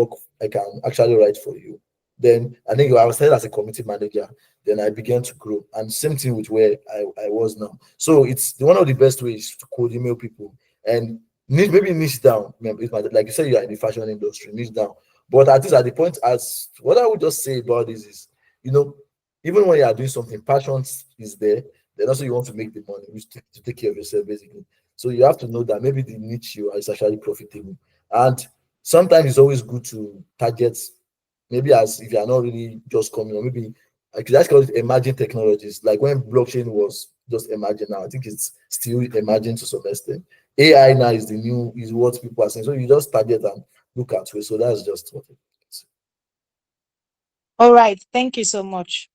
actually write for you. Then I think I was started as a committee manager. Then I began to grow. And same thing with where I was now. So it's one of the best ways to cold email people. And maybe niche down. Like you said, you are in the fashion industry, niche down. But at least at the point, as what I would just say about this is, you know, even when you are doing something, passion is there. Then also you want to make the money, which to take care of yourself basically. So you have to know that maybe the niche you are is actually profitable. And sometimes it's always good to target, maybe as if you are not really just coming, or maybe I could just call it emerging technologies. Like when blockchain was just emerging now, I think it's still emerging to some extent. AI now is the new, is what people are saying. So you just target and look at it. So that's just what it is. All right. Thank you so much.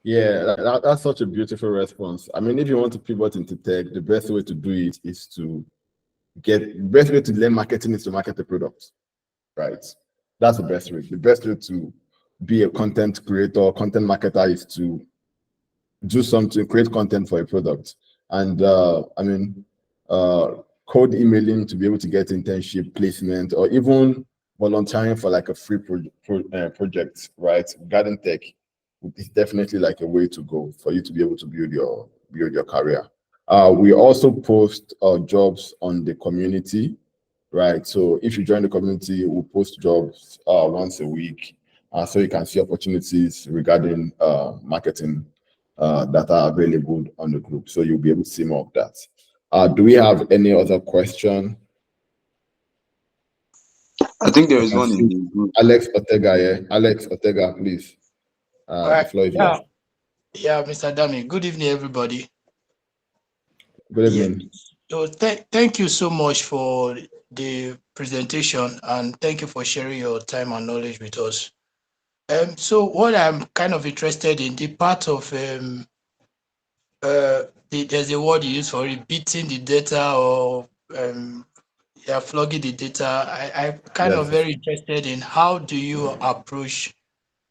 Yeah, that's such a beautiful response. I mean, if you want to pivot into tech, the best way to do it is to the best way to learn marketing is to market the product, right? That's the best way. The best way to be a content creator, content marketer is to do something, create content for a product. And I mean, code emailing to be able to get internship placement, or even volunteering for like a free project, right? Garden tech is definitely like a way to go for you to be able to build your career. We also post jobs on the community, right? So if you join the community, we post jobs once a week, so you can see opportunities regarding marketing that are available on the group. So you'll be able to see more of that. Do we have any other question? I think there I is can one in see the group. Alex Ortega here. Alex Ortega, please. All The right. floor is Yeah. yours. Yeah, Mr. Dami. Good evening, everybody. Good Yeah. evening. So thank you so much for the presentation, and thank you for sharing your time and knowledge with us. So what I'm kind of interested in, the part of there's a word you use for it, beating the data, or yeah, flogging the data. I'm kind of Yes. very interested in how do you approach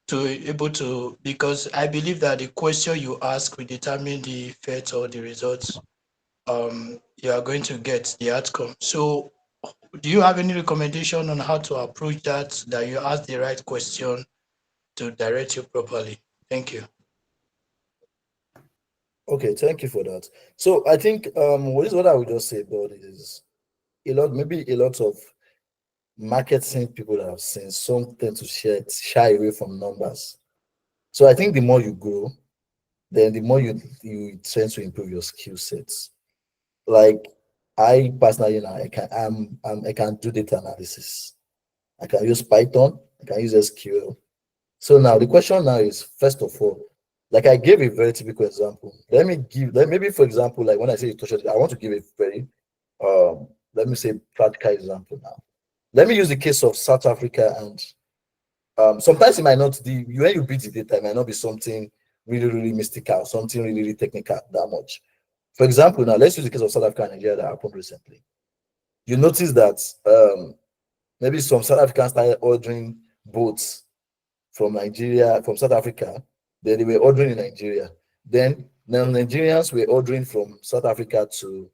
to able to, because I believe that the question you ask will determine the effect or the results you are going to get, the outcome. So do you have any recommendation on how to approach that you ask the right question to direct you properly? Thank you. Okay, thank you for that. So I think what is what I would just say about it is maybe a lot of marketing people that have seen some tend to shy away from numbers. So I think the more you grow, then the more you tend to improve your skill sets. Like I personally now I can do data analysis. I can use Python, I can use SQL. So now the question now is, first of all, like I gave a very typical example. Maybe for example, like when I say touch, I want to give a very let me say practical example now. Let me use the case of South Africa, and sometimes it might not the when you beat the data, it might not be something really, really mystical, something really, really technical that much. For example, now let's use the case of South Africa and Nigeria that happened recently. You notice that maybe some South Africans started ordering boats from Nigeria, from South Africa, then they were ordering in Nigeria. Then Nigerians were ordering from South Africa to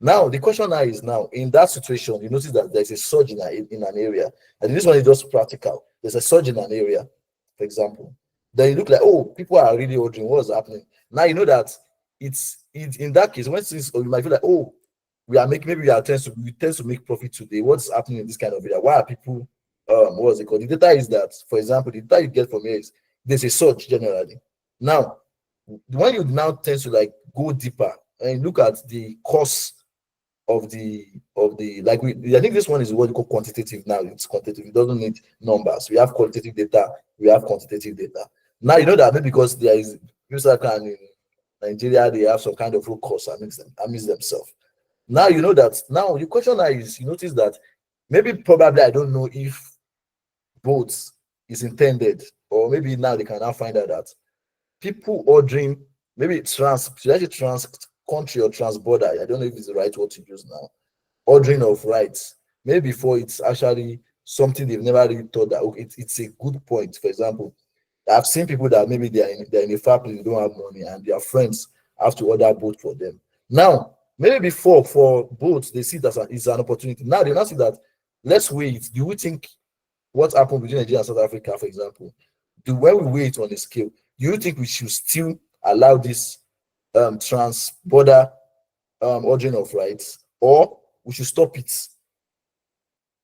now the question now is, now in that situation you notice that there's a surge in an area, and this one is just practical. There's a surge in an area, for example. Then you look like, oh, people are really ordering, what's happening now? You know that it's in that case when things, or you might feel like, oh, we are making, maybe we tend to make profit today. What's happening in this kind of area? Why are people what's it called? The data is that, for example, the data you get from here is there's a surge generally. Now, when you now tend to like go deeper and look at the cost of the like I think this one is what you call quantitative now. It's quantitative, it doesn't need numbers. We have qualitative data, we have quantitative data. Now you know that maybe because there is in Nigeria, they have some kind of low cost amidst themselves. Now you know that. Now the question now is, you notice that maybe probably I don't know if both is intended, or maybe now they can now find out that people ordering, maybe should I say trans country or trans border, I don't know if it's the right word to use now, ordering of rights. Maybe before it's actually something they've never really thought that, okay, it's a good point. For example, I've seen people that maybe they're in a family, they don't have money, and their friends have to order boat for them. Now, maybe before for boats, they see that it's an opportunity. Now they now see that, let's wait. Do we think what happened between Nigeria and South Africa, for example? When we weigh it on a scale, do you think we should still allow this trans border ordering of rights, or we should stop it.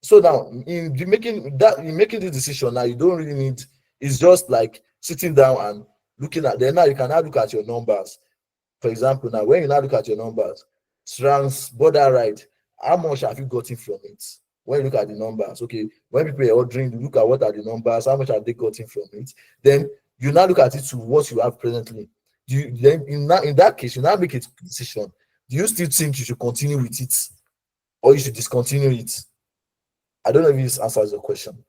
So now in making this decision now, you don't really need, it's just like sitting down and looking at, then now you can now look at your numbers. For example, now when you now look at your numbers, trans border ride, how much have you gotten from it? When you look at the numbers, okay, when people are ordering, you look at what are the numbers, how much have they gotten from it? Then you now look at it to what you have presently. Do you then in that case you now make a decision? Do you still think you should continue with it, or you should discontinue it? I don't know if this answers your question.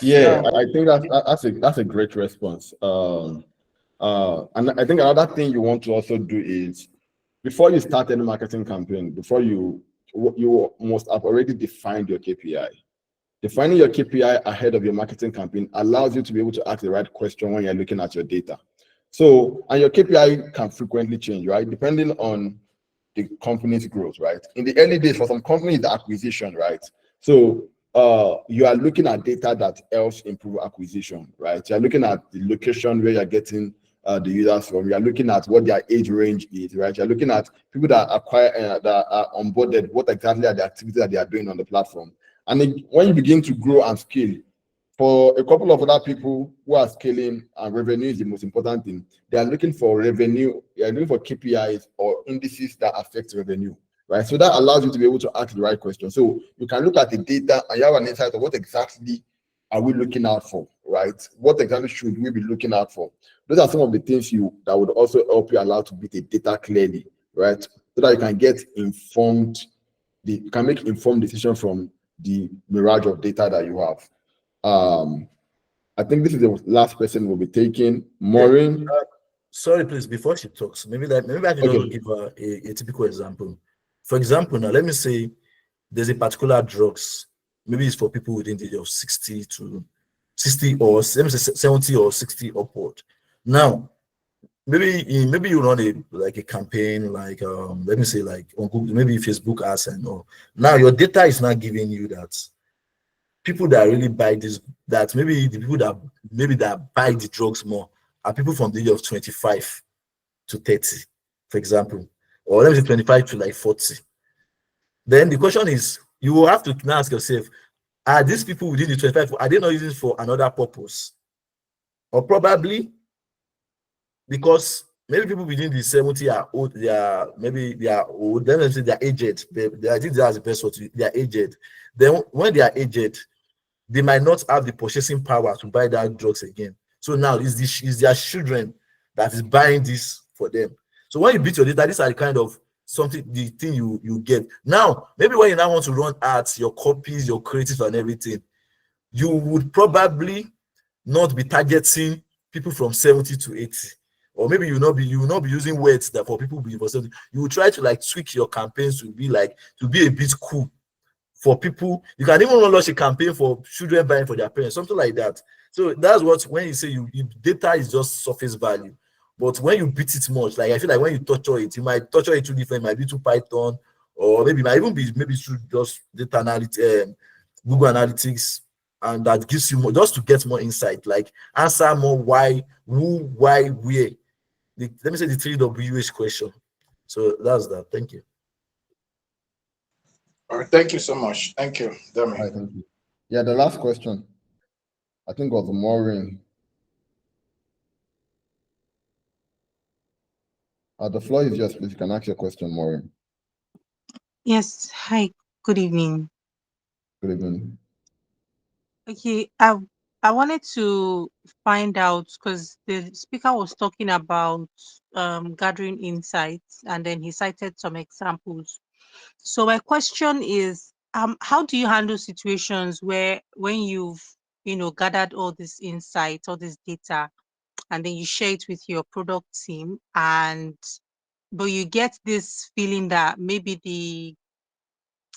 Yeah, Yeah. I think that's a great response. And I think another thing you want to also do is, before you start any marketing campaign, you must have already defined your KPI. Defining your KPI ahead of your marketing campaign allows you to be able to ask the right question when you're looking at your data. So, and your KPI can frequently change, right? Depending on the company's growth, right? In the early days, for some companies, the acquisition, right? So you are looking at data that helps improve acquisition, right? You're looking at the location where you're getting the users from. You're looking at what their age range is, right? You're looking at people that acquire that are onboarded, what exactly are the activities that they are doing on the platform. And then when you begin to grow and scale, for a couple of other people who are scaling, and revenue is the most important thing, they are looking for revenue, they are looking for KPIs or indices that affect revenue, right? So that allows you to be able to ask the right question. So you can look at the data and you have an insight of what exactly are we looking out for, right? What exactly should we be looking out for? Those are some of the things that would also help you allow to beat the data clearly, right? So that you can get informed, you can make informed decisions from the mirage of data that you have. I think this is the last person we'll be taking. Yeah. Maureen. Sorry, please, before she talks, maybe I can Okay. just give her a typical example. For example, now let me say there's a particular drugs, maybe it's for people within the age of 60 to 60, or let me say 70 or 60 upward. Now, maybe you run a campaign, like let me say like on Google, maybe Facebook ads and all. Now your data is not giving you that people that really buy this, that maybe the people that buy the drugs more are people from the age of 25 to 30, for example, or let me say 25 to like 40. Then the question is, you will have to now ask yourself, are these people within the 25, are they not using it for another purpose? Or probably because maybe people within the 70 are old, they are old, then say they are aged. I think that's the best word, they are aged. Then when they are aged, they might not have the purchasing power to buy that drugs again. So now it's their children that is buying this for them. So when you beat your data, these are the kind of the thing you get. Now, maybe when you now want to run ads, your copies, your creative and everything, you would probably not be targeting people from 70 to 80. Or maybe you will not be using words that for people for 70. You will try to like tweak your campaigns to be a bit cool for people. You can even launch a campaign for children buying for their parents, something like that. So that's what, when you say data is just surface value. But when you beat it much, like I feel like when you torture it, you might torture it too different, it might be too Python, or maybe it might even be maybe through just data analytics, Google Analytics, and that gives you more, just to get more insight, like answer more why, who, why, where. Let me say the 3 WH question. So that's that. Thank you. All right. Thank you so much. Thank you, All Demi. right, thank you. Yeah, the last question, I think, was Maureen. The floor is yours, please. You can ask your question, Maureen. Yes. Hi. Good evening. Good evening. Okay. I wanted to find out, because the speaker was talking about gathering insights, and then he cited some examples. So my question is, how do you handle situations where when you've gathered all this insight, all this data, and then you share it with your product team, and but you get this feeling that maybe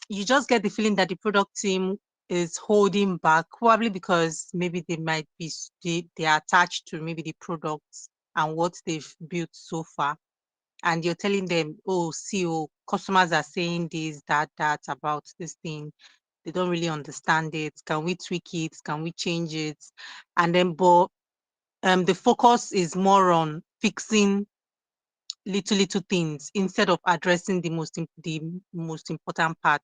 you just get the feeling that the product team is holding back, probably because maybe they might be they are attached to maybe the products and what they've built so far, and you're telling them, oh, see, oh, customers are saying this, that about this thing, they don't really understand it. Can we tweak it? Can we change it? And then, but the focus is more on fixing little things instead of addressing the most important part.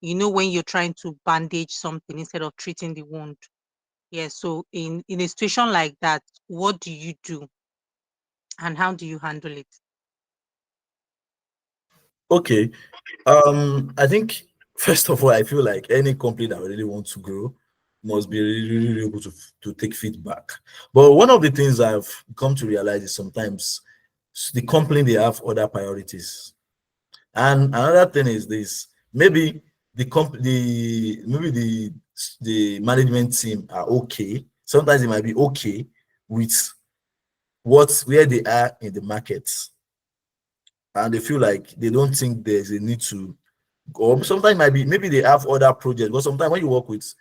You know, when you're trying to bandage something instead of treating the wound. Yeah. So in a situation like that, what do you do and how do you handle it? Okay. I think first of all, I feel like any company that really wants to grow must be really able to take feedback. But one of the things I've come to realize is sometimes the company they have other priorities. And another thing is this: maybe maybe the management team are okay. Sometimes they might be okay with where they are in the market, and they feel like they don't think there's a need to. Or sometimes might be maybe they have other projects, but sometimes when you work with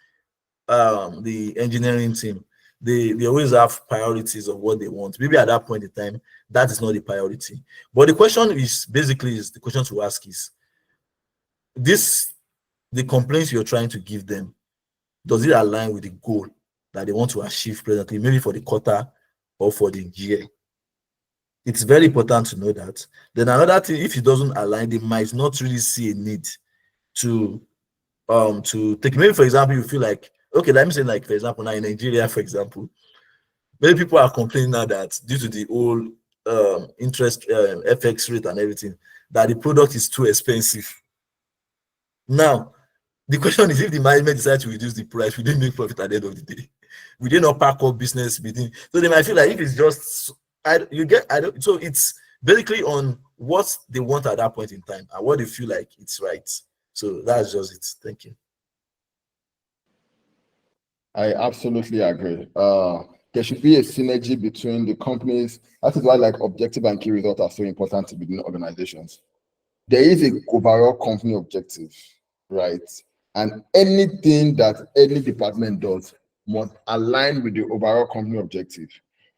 the engineering team, they always have priorities of what they want. Maybe at that point in time, that is not the priority. But the question is basically is the question to ask is this the complaints you're trying to give them, does it align with the goal that they want to achieve presently, maybe for the quarter or for the year? It's very important to know that. Then another thing, if it doesn't align, they might not really see a need to take, maybe for example you feel like, okay, let me say, like for example now in Nigeria, for example, many people are complaining now that due to the whole interest FX rate and everything, that the product is too expensive. Now the question is, if the management decides to reduce the price, we didn't make profit at the end of the day. We did not pack up business within. So they might feel like if it's just I don't, so it's basically on what they want at that point in time and what they feel like it's right. So that's just it. Thank you. I absolutely agree. There should be a synergy between the companies. That is why like objective and key results are so important within organizations. There is a overall company objective, right? And anything that any department does must align with the overall company objective.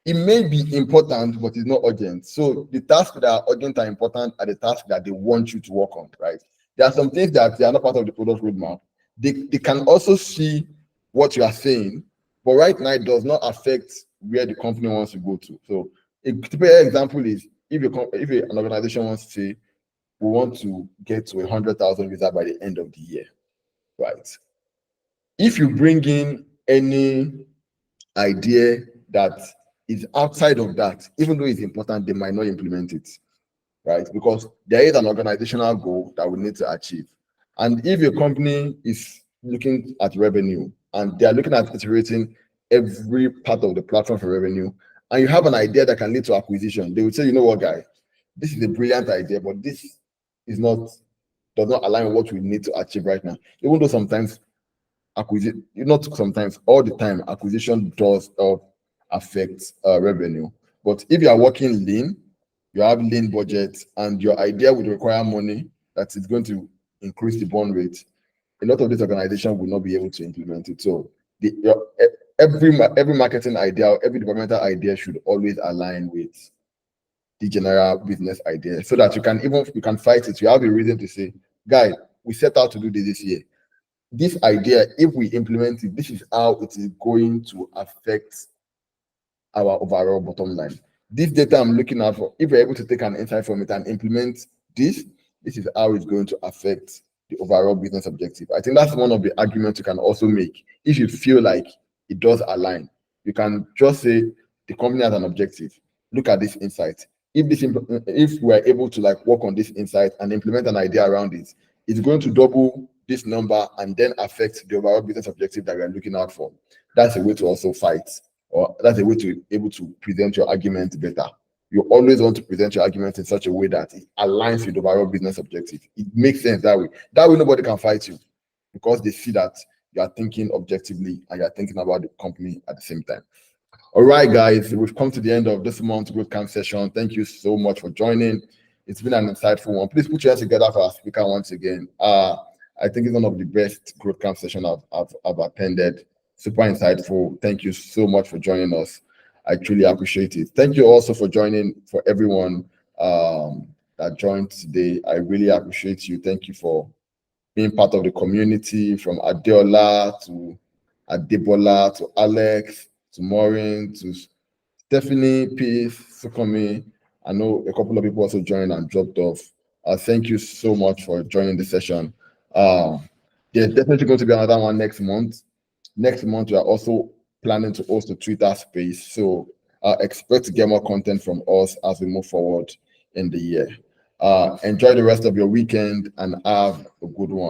It may be important, but it's not urgent. So the tasks that are urgent are important are the tasks that they want you to work on, right? There are some things that they are not part of the product roadmap. They can also see what you are saying, but right now it does not affect where the company wants to go to. So a typical example is if an organization wants to say we want to get to 100,000 users by the end of the year, right? If you bring in any idea that is outside of that, even though it's important, they might not implement it, right? Because there is an organizational goal that we need to achieve. And if a company is looking at revenue and they are looking at iterating every part of the platform for revenue, and you have an idea that can lead to acquisition, they would say, you know what, guy, this is a brilliant idea, but this is not does not align with what we need to achieve right now. Even though sometimes acquisition, not sometimes, all the time, acquisition does affect revenue. But if you are working lean, you have lean budget, and your idea would require money that is going to increase the burn rate, a lot of this organization will not be able to implement it. So every marketing idea, every developmental idea should always align with the general business idea, so that you can fight it. You have a reason to say, guy, we set out to do this year. This idea, if we implement it, this is how it is going to affect our overall bottom line. This data I'm looking at for, if we're able to take an insight from it and implement this is how it's going to affect the overall business objective. I think that's one of the arguments you can also make. If you feel like it does align, you can just say the company has an objective. Look at this insight. If we're able to like work on this insight and implement an idea around it, it's going to double this number and then affect the overall business objective that we're looking out for. That's a way to also fight, or that's a way to able to present your argument better. You always want to present your argument in such a way that it aligns with the overall business objective. It makes sense that way. That way, nobody can fight you because they see that you are thinking objectively and you are thinking about the company at the same time. All right, guys, we've come to the end of this month's Growth Camp session. Thank you so much for joining. It's been an insightful one. Please put your hands together for our speaker once again. I think it's one of the best Growth Camp sessions I've attended. Super insightful. Thank you so much for joining us. I truly appreciate it. Thank you also for joining, for everyone that joined today. I really appreciate you. Thank you for being part of the community, from Adeola to Adebola to Alex to Maureen to Stephanie, Peace, Sukomi. I know a couple of people also joined and dropped off. Thank you so much for joining the session. There's definitely going to be another one next month. Next month, we are also planning to host a Twitter space. So expect to get more content from us as we move forward in the year. Enjoy the rest of your weekend and have a good one.